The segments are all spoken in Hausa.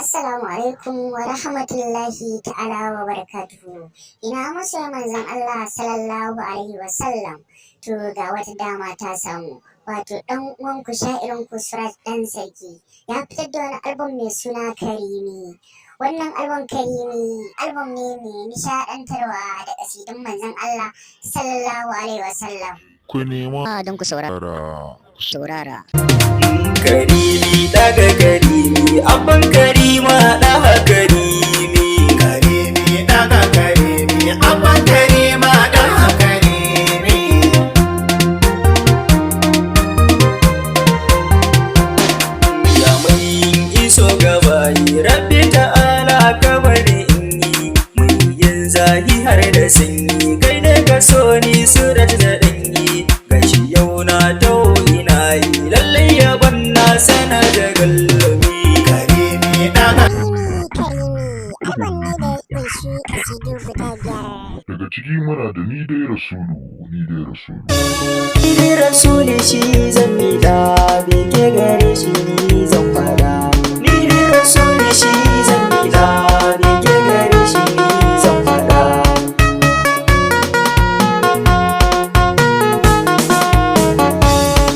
Assalamu alaikum wa rahmatullahi ta'ala wa barakatuhu. Ina masoya manzon Allah sallallahu alaihi wa sallam. To ga wata dama ta samu. Wato dan uwan ku sha'irin ku Surat dan Sarki ya fitar da wani album mai suna Karimi. Wannan album Karimi album ne mai nishadantarwa da kasidun manzon Allah sallallahu alaihi wa sallam. Ku nema don ku saurara. Karimi daga karimi abban karima daha karimi. Karimi daga karimi abban karima daha karimi. Ya mai iso gabayi rabbi ta'ala kamar in yi mun yin zahi har da sanyi kai ne ka so ni surat da danyi gashi yau na tawo ina yi lallai yaban na sana da gallami. Karimi daga daga ciki muna da ni dai rasulu. Ni dai rasuli shi zan da bege gare shi ni zan fada. Ni dai rasuli shi zan da bege gare shi ni zan fada.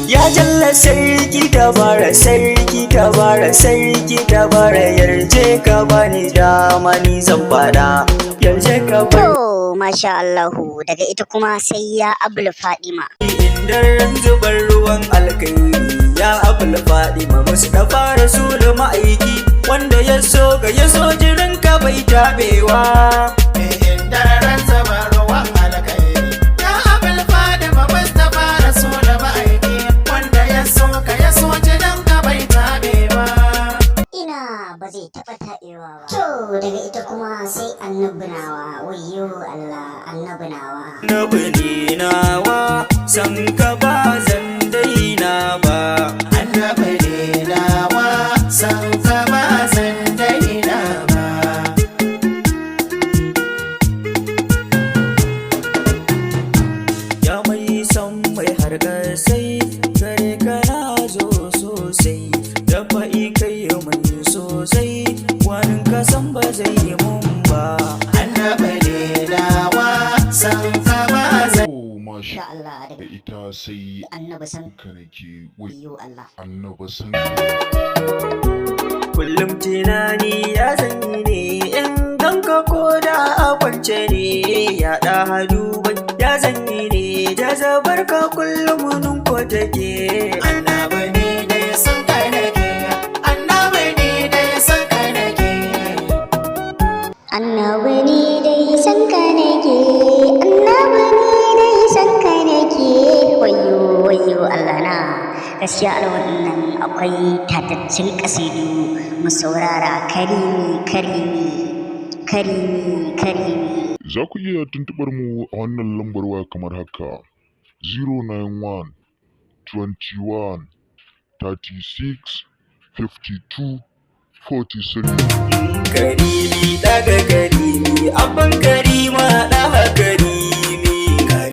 Ya jalla sarki tabara sarki tabara sarki tabara yarje ka bani dama ni zan fada. Yarje ka bani To masha Allahu daga ita kuma sai ya Abul Fadima. Indar zubar ruwan alkairi ya abul fadima Mustafa rasul ma'aiki wanda ya so ga ya so jirin ka bai tabewa. Indar zubar ruwan alkairi ya abul fadima Mustafa rasul ma'aiki wanda ya so ga ya so jirin ka bai tabewa. Ina ba zai taɓa taɓewa ba. To daga ita kuma sai annabi nawa wayyo Allah annabi nawa. Annabi ne nawa san ka ba zan daina ba. Annabi ne nawa san ka ba zan daina ba. Ya mai san mai harkar sai gare ka na zo sosai. Dafa'i kai mun sosai wani ka san ba zai yi mun ba. Annabi ne nawa san ka ba zan. Masha Insha Allah da daga ita sai annabi san ka nake wai wayyo Allah. annaba san Kullum tunani ya zanyi ne in ganka koda a kwance ne ya ɗa hadu bai ya zanyi ne jazabar ka kullum nunko take. Annaba ne da ya san kai nake, annaba ne da ya san kai nake. Annabi ni dai san ka nake, annabi ni dai san ka nake. Wayyo Allah na. Gaskiya a wannan akwai tataccen kasidu mu saurara karimi. za ku iya tuntubar mu a wannan lambar waya kamar haka 091 21 36 52 43. Karimi daga karimi abban karima daha karimi.